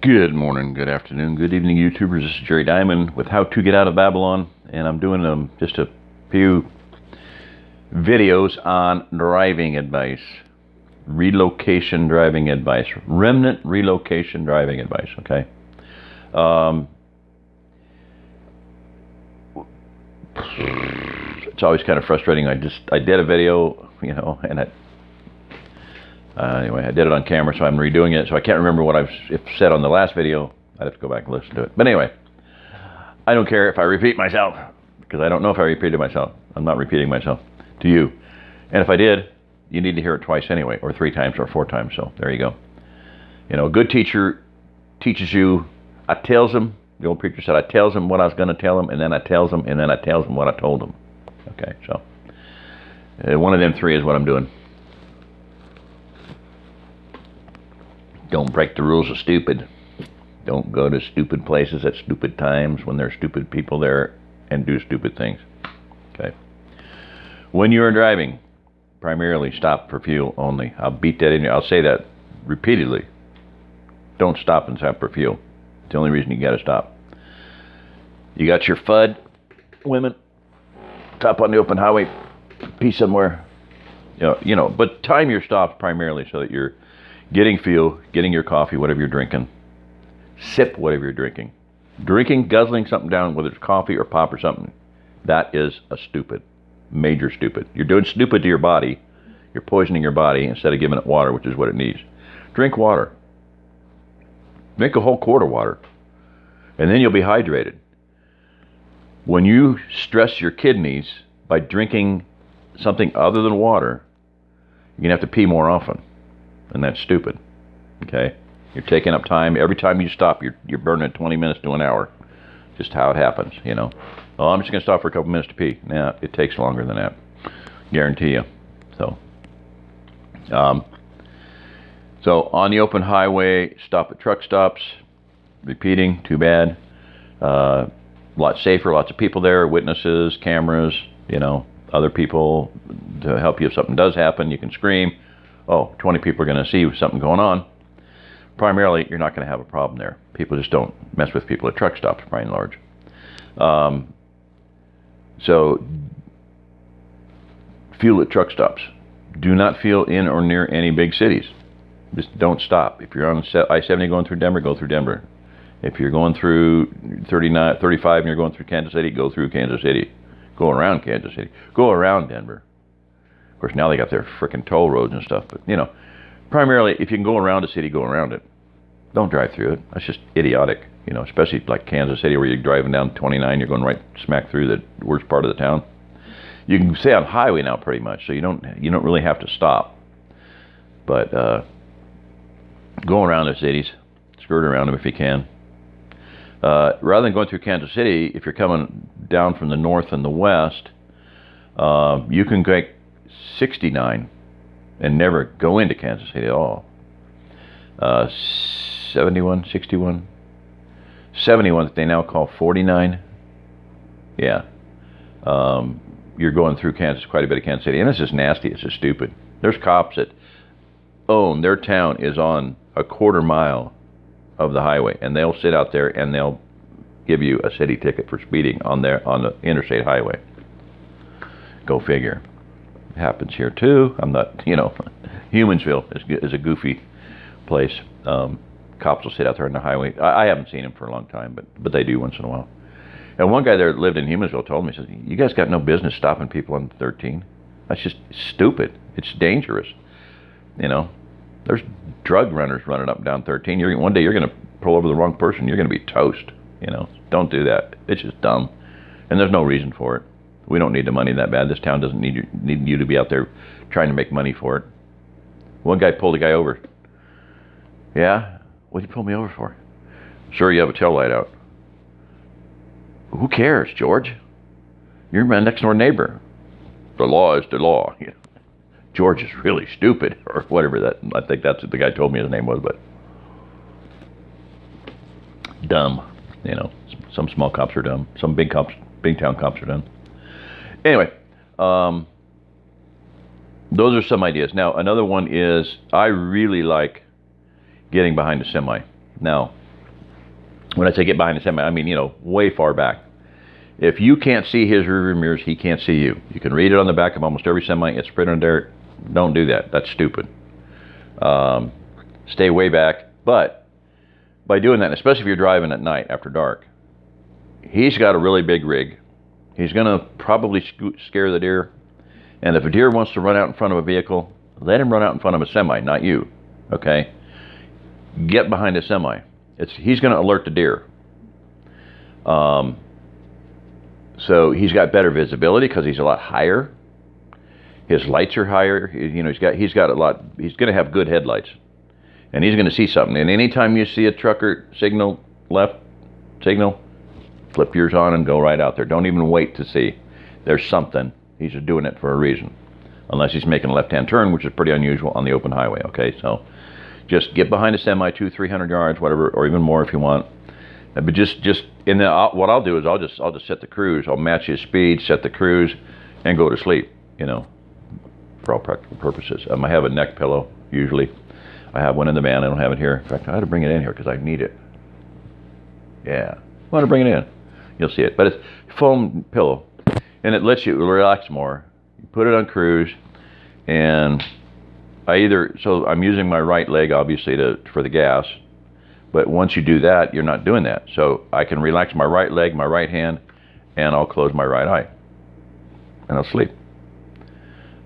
Good morning, good afternoon, good evening, YouTubers. This is Jerry Diamond with How to Get Out of Babylon, and I'm doing just a few videos on driving advice, relocation driving advice, remnant relocation driving advice. Okay. It's always kind of frustrating. I did a video, and anyway, I did it on camera, so I'm redoing it. So I can't remember what I've said on the last video. I'd have to go back and listen to it. But anyway, I don't care if I repeat myself, because I don't know if I repeated myself. I'm not repeating myself to you. And if I did, you need to hear it twice anyway, or 3 times or 4 times. So there you go. A good teacher teaches you. I tells them, the old preacher said, I tells them what I was going to tell them, and then I tells them, and then I tells them what I told them. Okay, so one of them 3 is what I'm doing. Don't break the rules of stupid. Don't go to stupid places at stupid times when there's stupid people there and do stupid things. Okay. When you are driving, primarily stop for fuel only. I'll beat that in you. I'll say that repeatedly. Don't stop and stop for fuel. It's the only reason you got to stop. You got your FUD, women, stop on the open highway, pee somewhere. But time your stops primarily so that you're getting fuel, getting your coffee, whatever you're drinking. Sip whatever you're drinking. Drinking, guzzling something down, whether it's coffee or pop or something, that is a stupid, major stupid. You're doing stupid to your body. You're poisoning your body instead of giving it water, which is what it needs. Drink water. Drink a whole quart of water, and then you'll be hydrated. When you stress your kidneys by drinking something other than water, you're going to have to pee more often. And that's stupid. Okay? You're taking up time. Every time you stop, you're burning 20 minutes to an hour. Just how it happens, Oh, I'm just going to stop for a couple minutes to pee. Nah, it takes longer than that. Guarantee you. So on the open highway, stop at truck stops. Repeating, too bad. Lots safer, lots of people there, witnesses, cameras, other people to help you if something does happen. You can scream. 20 people are going to see something going on. Primarily, you're not going to have a problem there. People just don't mess with people at truck stops, by and large. So, fuel at truck stops. Do not fuel in or near any big cities. Just don't stop. If you're on I-70 going through Denver, go through Denver. If you're going through 35 and you're going through Kansas City, go through Kansas City. Go around Kansas City. Go around Denver. Of course, now they got their frickin' toll roads and stuff. But, primarily, if you can go around a city, go around it. Don't drive through it. That's just idiotic. Especially like Kansas City, where you're driving down 29, you're going right smack through the worst part of the town. You can stay on highway now, pretty much, so you don't really have to stop. But go around the cities, skirt around them if you can. Rather than going through Kansas City, if you're coming down from the north and the west, you can take 69 and never go into Kansas City at all. 71, 61, 71 that they now call 49. Yeah. You're going through quite a bit of Kansas City, and it's just nasty. It's just stupid. There's cops that own their town is on a quarter mile of the highway, and they'll sit out there and they'll give you a city ticket for speeding on the interstate highway. Go figure. It happens here too. I'm not, Humansville is a goofy place. Cops will sit out there on the highway. I haven't seen them for a long time, but they do once in a while. And one guy there that lived in Humansville told me, he says, "You guys got no business stopping people on 13. That's just stupid. It's dangerous. There's drug runners running up and down 13. One day you're going to pull over the wrong person. You're going to be toast. Don't do that. It's just dumb, and there's no reason for it. We don't need the money that bad. This town doesn't need you to be out there trying to make money for it." One guy pulled a guy over. "Yeah? What did you pull me over for?" "Sir, you have a tail light out." "Who cares, George? You're my next door neighbor." "The law is the law." George is really stupid, or whatever I think that's what the guy told me his name was, but dumb. Some small cops are dumb. Some big town cops are dumb. Anyway, those are some ideas. Now, another one is I really like getting behind a semi. Now, When I say get behind the semi, I mean, you know, way far back. If you can't see his rearview mirrors, he can't see you. You can read it on the back of almost every semi. It's printed there. Don't do that. That's stupid. Stay way back. But by doing that, especially if you're driving at night after dark, he's got a really big rig. He's going to probably scare the deer. And if a deer wants to run out in front of a vehicle, let him run out in front of a semi, not you. Okay? Get behind a semi. He's going to alert the deer. So he's got better visibility because he's a lot higher. His lights are higher. You know, he's got a lot. He's going to have good headlights, and he's going to see something. And anytime you see a trucker signal left signal, flip yours on and go right out there. Don't even wait to see. There's something. He's just doing it for a reason, unless he's making a left-hand turn, which is pretty unusual on the open highway. Okay, so just get behind a semi, 200-300 yards, whatever, or even more if you want. But just in the what I'll do is I'll just set the cruise. I'll match his speed, set the cruise, and go to sleep. You know, for all practical purposes. I have a neck pillow usually. I have one in the van. I don't have it here. In fact, I had to bring it in here because I need it. Yeah, I want to bring it in. You'll see it. But it's foam pillow, and it lets you relax more. You put it on cruise, and so I'm using my right leg obviously for the gas. But once you do that, you're not doing that. So I can relax my right leg, my right hand, and I'll close my right eye. And I'll sleep.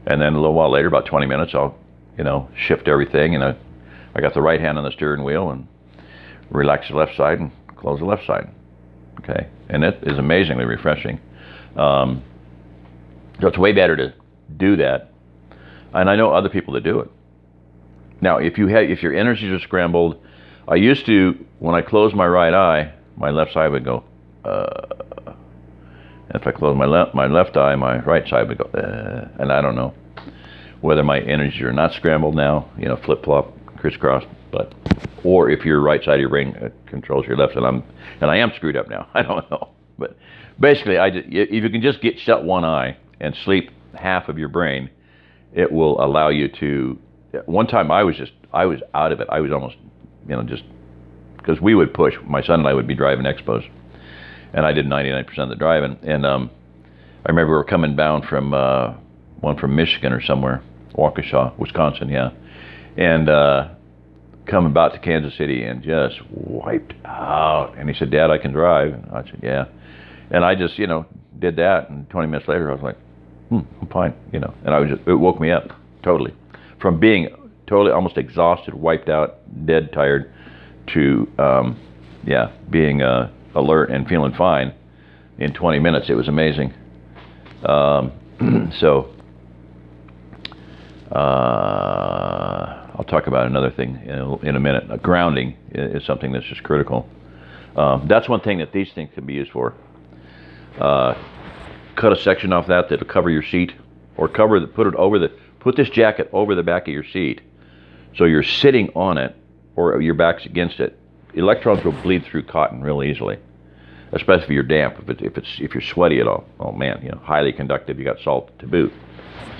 And then a little while later, about 20 minutes, I'll, you know, shift everything. And I got the right hand on the steering wheel and relax the left side and close the left side. Okay? And it is amazingly refreshing. So it's way better to do that. And I know other people that do it. Now, if your energies are scrambled, I used to, when I closed my right eye, my left side would go, if I closed my left eye, my right side would go, and I don't know whether my energies are not scrambled now, you know, flip-flop, crisscross, or if your right side of your brain controls your left, and I am screwed up now. I don't know, but basically, if you can just shut one eye and sleep half of your brain, it will allow you to. One time I was out of it. I was almost, you know, just because we would push. My son and I would be driving expos, and I did 99% of the driving. And I remember we were coming bound from one from Michigan or somewhere, Waukesha, Wisconsin, yeah, and coming about to Kansas City and just wiped out. And he said, "Dad, I can drive." And I said, "Yeah," and I just, you know, did that. And 20 minutes later, I was like, I'm fine, you know. And it woke me up totally from being totally almost exhausted, wiped out, dead tired, to being alert and feeling fine in 20 minutes. It was amazing. So I'll talk about another thing in a minute. Grounding is something that's just critical. That's one thing that these things can be used for. Cut a section off that'll cover your seat, or put this jacket over the back of your seat, so you're sitting on it, or your back's against it. Electrons will bleed through cotton real easily, especially if you're damp. If you're sweaty at all, oh man, you know, highly conductive. You got salt to boot.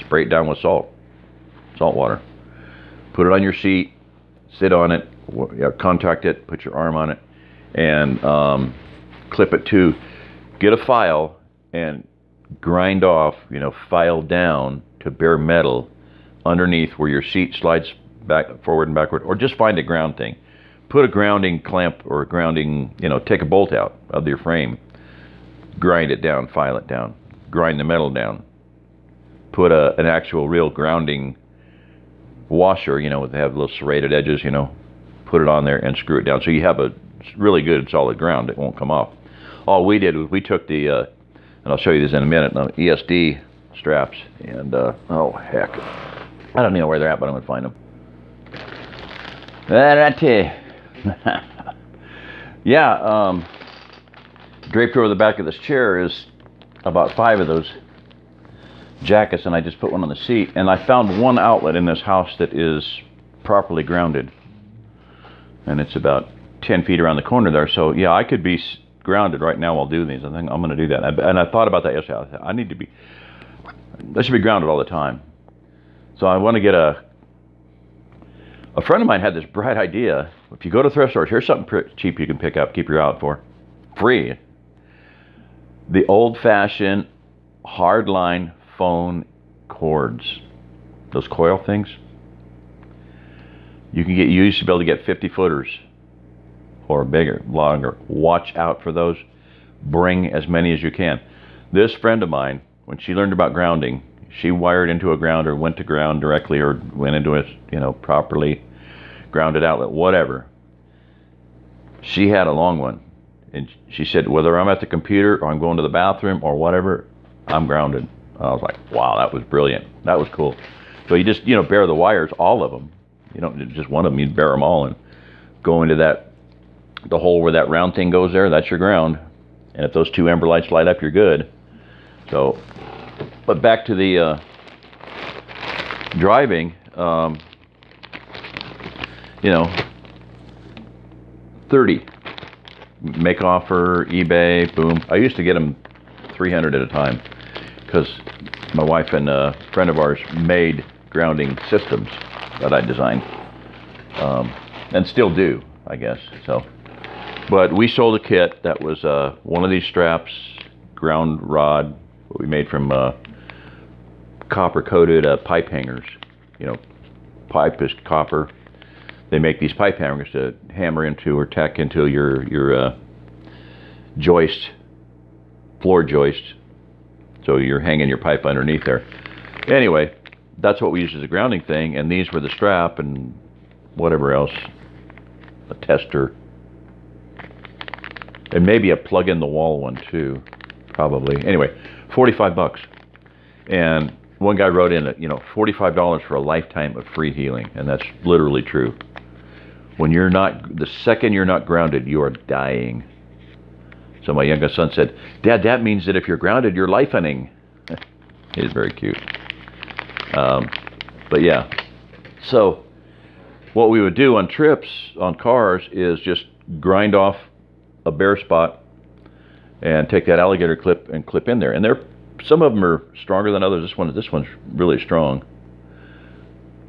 Spray it down with salt water. Put it on your seat, sit on it, contact it, put your arm on it, and clip it to. Get a file and grind off, you know, file down to bare metal underneath where your seat slides back, forward and backward, or just find a ground thing. Put a grounding clamp or a grounding, you know, take a bolt out of your frame, grind it down, file it down, grind the metal down. Put an actual real grounding washer, you know, they have little serrated edges, you know, put it on there and screw it down. So you have a really good solid ground. It won't come off. All we did was we took the, and I'll show you this in a minute, ESD straps, and oh heck, I don't know where they're at, but I'm gonna find them. Yeah, draped over the back of this chair is about 5 of those jackets, and I just put one on the seat, and I found one outlet in this house that is properly grounded, and it's about 10 feet around the corner there. So yeah, I could be grounded right now while doing these. I think I'm going to do that. And I thought about that yesterday. I should be grounded all the time. So I want to get a A friend of mine had this bright idea. If you go to thrift stores, here's something cheap you can pick up, keep your eye out for. Free. The old-fashioned hardline phone cords. Those coil things. You used to be able to get 50 footers or bigger, longer. Watch out for those. Bring as many as you can. This friend of mine, when she learned about grounding, she wired into a grounder, went to ground directly, or went into a, properly grounded outlet, whatever. She had a long one. And she said, whether I'm at the computer or I'm going to the bathroom or whatever, I'm grounded. I was like, wow, that was brilliant. That was cool. So you just, bare the wires, all of them. You don't just one of them, you bare them all and go into the hole where that round thing goes there, that's your ground. And if those two amber lights light up, you're good. So, but back to the driving, 30. Make offer, eBay, boom. I used to get them 300 at a time because my wife and a friend of ours made grounding systems that I designed, and still do, I guess. So, but we sold a kit that was one of these straps, ground rod, what we made from copper-coated pipe hangers. Pipe is copper. They make these pipe hangers to hammer into or tack into your joist, floor joist. So you're hanging your pipe underneath there. Anyway, that's what we used as a grounding thing, and these were the strap and whatever else, a tester, and maybe a plug-in-the-wall one too, probably. Anyway, $45. And one guy wrote in that, $45 for a lifetime of free healing, and that's literally true. When you're not, the second you're not grounded, you are dying. So my youngest son said, Dad, that means that if you're grounded, you're lifening. He's very cute. But yeah. So what we would do on trips, on cars, is just grind off a bare spot and take that alligator clip and clip in there. And some of them are stronger than others. This one's really strong.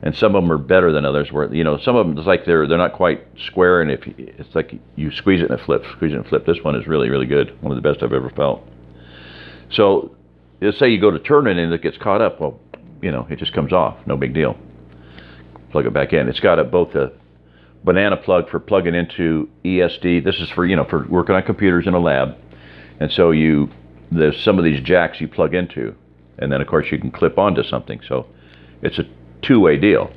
And some of them are better than others. Where some of them, it's like they're not quite square, and it's like you squeeze it and it flips, squeeze it and flip. This one is really, really good. One of the best I've ever felt. So, let's say you go to turn it and it gets caught up. Well, it just comes off. No big deal. Plug it back in. It's got both a banana plug for plugging into ESD. This is for for working on computers in a lab. And so there's some of these jacks you plug into, and then of course you can clip onto something. So it's a two-way deal.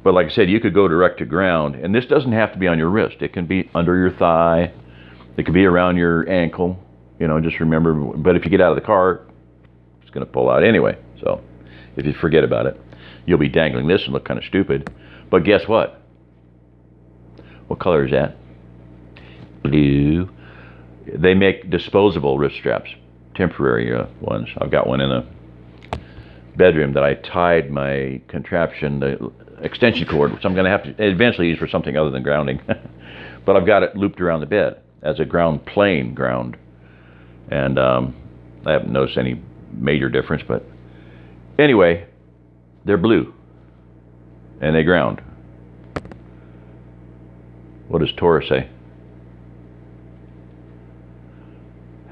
But like I said, you could go direct to ground, and this doesn't have to be on your wrist. It can be under your thigh. It could be around your ankle. Just remember, but if you get out of the car, it's going to pull out anyway. So if you forget about it, you'll be dangling this and look kind of stupid. But guess what? What color is that? Blue. They make disposable wrist straps, temporary ones. I've got one in a bedroom that I tied my contraption, the extension cord, which I'm going to have to eventually use for something other than grounding. But I've got it looped around the bed as a plain ground. And I haven't noticed any major difference, but anyway, they're blue and they ground. What does Torah say?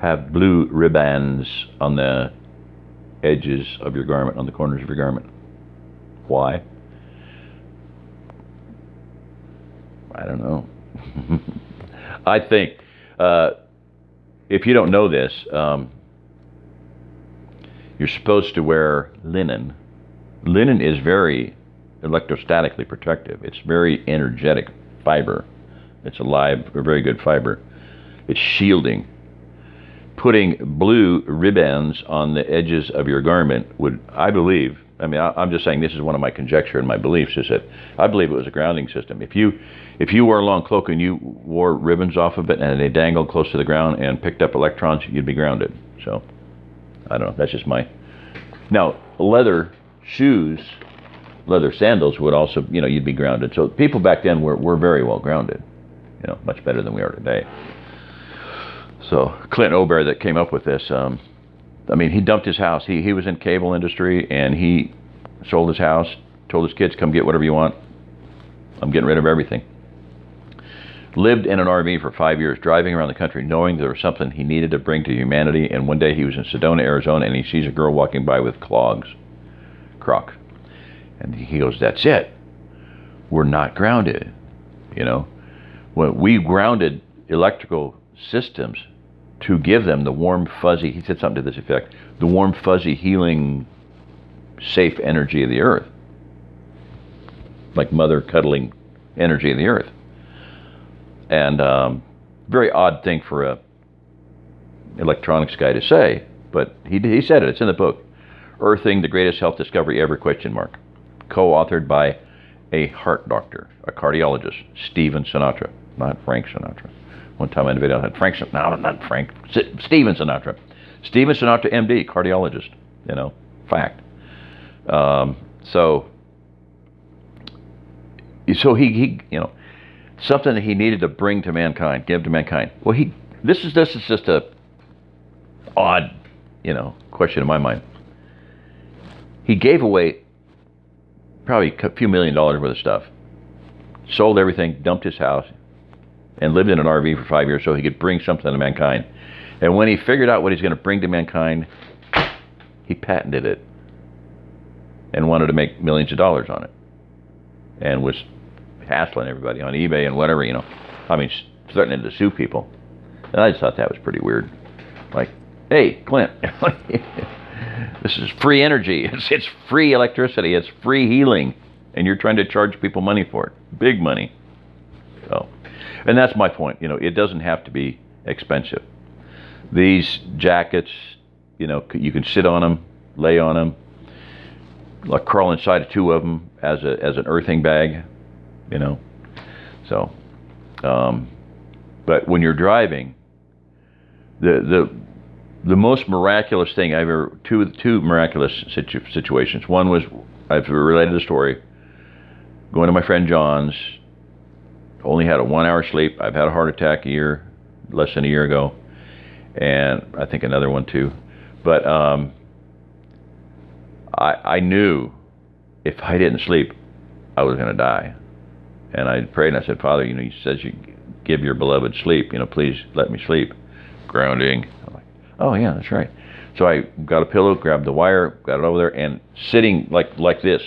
Have blue ribbons on the edges of your garment, on the corners of your garment. Why? I don't know. I think if you don't know this, you're supposed to wear linen. Linen is very electrostatically protective. It's very energetic fiber. It's a very good fiber. It's shielding. Putting blue ribbons on the edges of your garment would, I believe, I'm just saying this is one of my conjecture and my beliefs, is that I believe it was a grounding system. If you wore a long cloak and you wore ribbons off of it and they dangled close to the ground and picked up electrons, you'd be grounded. So, I don't know, that's just my... Now, leather shoes, leather sandals would also, you'd be grounded. So people back then were very well grounded, much better than we are today. So Clint Obear that came up with this, he dumped his house. He was in cable industry, and he sold his house, told his kids, come get whatever you want. I'm getting rid of everything. Lived in an RV for 5 years, driving around the country, knowing there was something he needed to bring to humanity. And one day he was in Sedona, Arizona, and he sees a girl walking by with Crocs. And he goes, that's it. We're not grounded. You know, when we grounded electrical systems to give them the warm, fuzzy, he said something to this effect, the warm, fuzzy, healing, safe energy of the earth. Like mother cuddling energy of the earth. And very odd thing for a electronics guy to say, but he said it. It's in the book. Earthing, the greatest health discovery ever, ? Co-authored by a heart doctor, a cardiologist, Steven Sinatra, not Frank Sinatra. One time in a video I had Steven Sinatra. Steven Sinatra, MD, cardiologist, you know, fact. So he, you know, something that he needed to bring to mankind, give to mankind. Well, this is just a odd, you know, question in my mind. He gave away probably a few $1 million worth of stuff, sold everything, dumped his house, and lived in an RV for 5 years so he could bring something to mankind. And when he figured out what he's going to bring to mankind, he patented it and wanted to make millions of dollars on it, and was hassling everybody on eBay and whatever, you know. I mean, threatening to sue people. And I just thought that was pretty weird. Like, hey, Clint, this is free energy. It's free electricity. It's free healing. And you're trying to charge people money for it. Big money. So, and that's my point. You know, it doesn't have to be expensive. These jackets, you know, you can sit on them, lay on them, like crawl inside of 2 of them as an earthing bag. You know, so, but when you're driving, the most miraculous thing I've ever, two miraculous situations. One was, I've related the story, going to my friend John's, only had a 1 hour sleep. I've had a heart attack less than a year ago, and I think another one too. But I knew if I didn't sleep, I was going to die. And I prayed and I said, Father, you know, he says you give your beloved sleep, you know, please let me sleep. Grounding. I'm like, oh yeah, that's right. So I got a pillow, grabbed the wire, got it over there, and sitting like this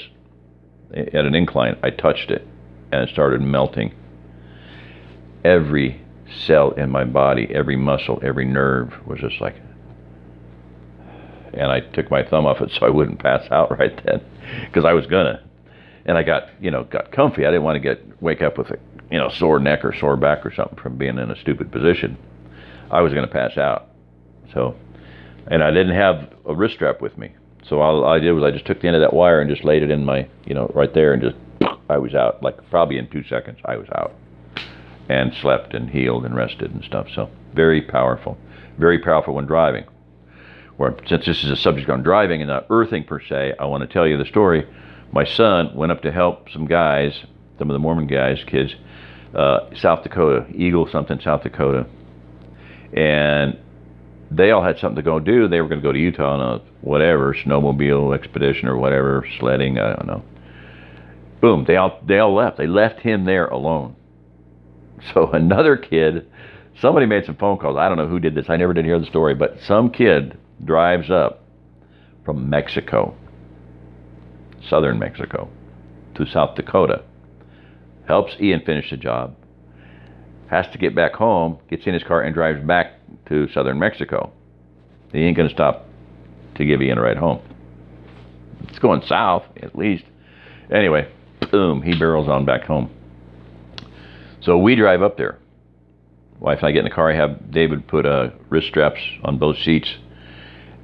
at an incline, I touched it and it started melting. Every cell in my body, every muscle, every nerve was just like, and I took my thumb off it so I wouldn't pass out right then, because I was gonna. And I got comfy. I didn't want to wake up with a, sore neck or sore back or something from being in a stupid position. I was going to pass out. So, and I didn't have a wrist strap with me. So all I did was I just took the end of that wire and just laid it in my, right there, and just, I was out. Like probably in 2 seconds, I was out. And slept and healed and rested and stuff. So very powerful when driving. Since this is a subject on driving and not earthing per se, I want to tell you the story. My son went up to help some guys, some of the Mormon guys, kids, South Dakota, Eagle something, South Dakota. And they all had something to go do. They were going to go to Utah on a whatever, snowmobile expedition or whatever, sledding, I don't know. Boom, they all left. They left him there alone. So another kid, somebody made some phone calls. I don't know who did this. I never did hear the story, but some kid drives up from Mexico, southern Mexico, to South Dakota, helps Ian finish the job, has to get back home, gets in his car and drives back to southern Mexico. He ain't going to stop to give Ian a ride home. It's going south, at least. Anyway, boom, he barrels on back home. So we drive up there. Wife and I get in the car. I have David put wrist straps on both seats,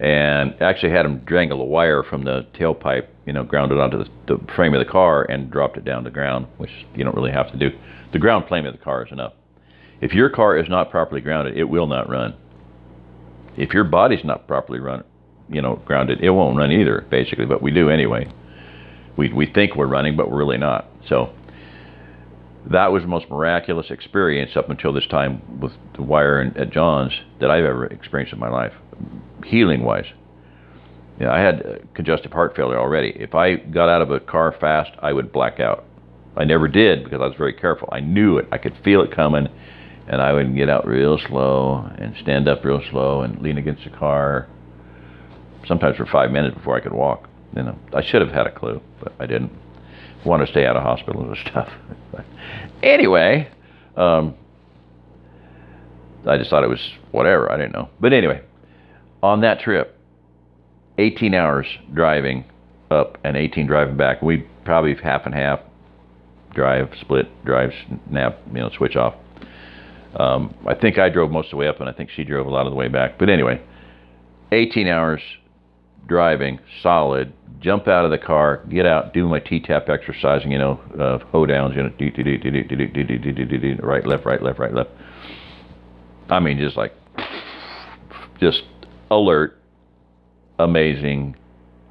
and actually had him dangle a wire from the tailpipe, grounded onto the frame of the car and dropped it down to the ground, which you don't really have to do. The ground plane of the car is enough. If your car is not properly grounded, it will not run. If your body's not properly grounded, it won't run either, basically, but we do anyway. We think we're running, but we're really not. So that was the most miraculous experience up until this time with the wire at John's that I've ever experienced in my life, healing-wise. I had congestive heart failure already. If I got out of a car fast, I would black out. I never did because I was very careful. I knew it. I could feel it coming, and I would get out real slow and stand up real slow and lean against the car, sometimes for 5 minutes before I could walk. You know, I should have had a clue, but I didn't. I wanted to stay out of hospitals and stuff. Anyway, I just thought it was whatever. I didn't know. But anyway, on that trip, 18 hours driving up and 18 driving back. We probably half and half, drive, split, drive, nap, you know, switch off. I think I drove most of the way up, and I think she drove a lot of the way back. But anyway, 18 hours driving, solid. Jump out of the car, get out, do my T-tap exercising, you know, hoe downs, you know, right, left, right, left, right, left. I mean, just like, just alert, amazing.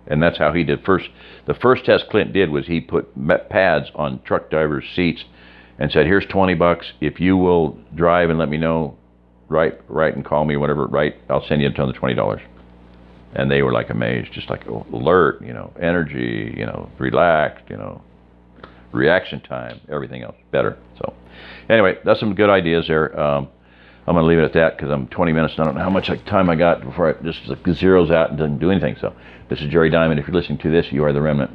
And that's how he did first. The first test Clint did was he put pads on truck drivers' seats and said, here's $20. If you will drive and let me know, right, and call me, whatever, right, I'll send you another $20. And they were like amazed, just like alert, you know, energy, you know, relaxed, you know, reaction time, everything else better. So anyway, that's some good ideas there. I'm going to leave it at that because I'm 20 minutes and I don't know how much time I got before I just like zeroes out and doesn't do anything. So this is Jerry Diamond. If you're listening to this, you are the Remnant.